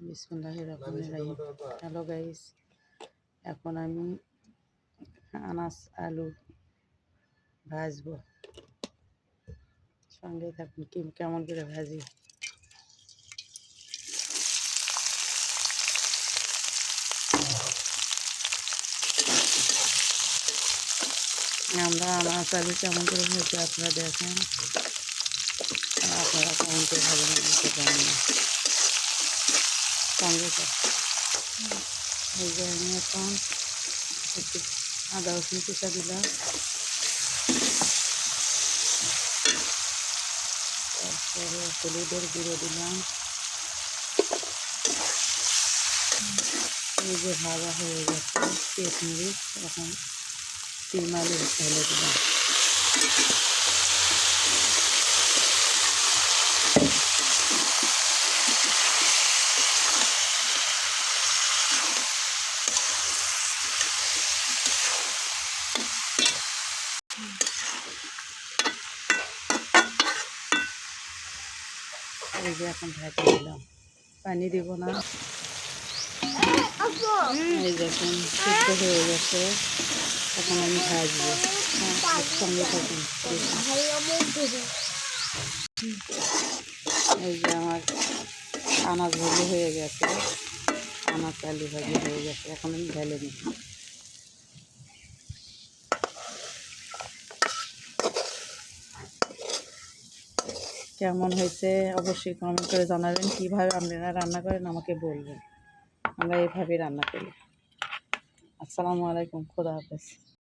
বিসমিল্লাহির রহমানির রহিম। Hello guys, এখন আমি আনাস আলু ভাজবো। সঙ্গে থাকুন কেমন করে ভাজি। আমরা আনাস আলু কেমন করে ভাজি আপনারা দেখেন, আপনারা কেমন করে ভাবেন আমাকে জানেন। সঙ্গে এই যে আমি এখন একটু আদা রসুন কুচা দিলাম, তারপরে হলুদের গুঁড়ো দিলাম। এই যে ভাজা হয়ে গেছে পেঁয়াজমরিচ, এখন ডিম আলু ঢেলে দিলাম। এই যে এখন ঢাকা দিলাম, পানি দিব না। এই দেখুন সিদ্ধ হয়ে গেছে, এখন আমি ভাজবো। সঙ্গে থাকুন। এই যে আমার আনাজ ভাজি হয়ে গেছে, আনাজ আলু ভাজি হয়ে গেছে, এখন আমি ঢেলে দিই। কেমন হয়েছে অবশ্যই কমেন্ট করে জানাবেন। কীভাবে আপনারা রান্না করেন আমাকে বলবেন। আমরা এভাবেই রান্না করি। আসসালামু আলাইকুম, খোদা হাফেজ।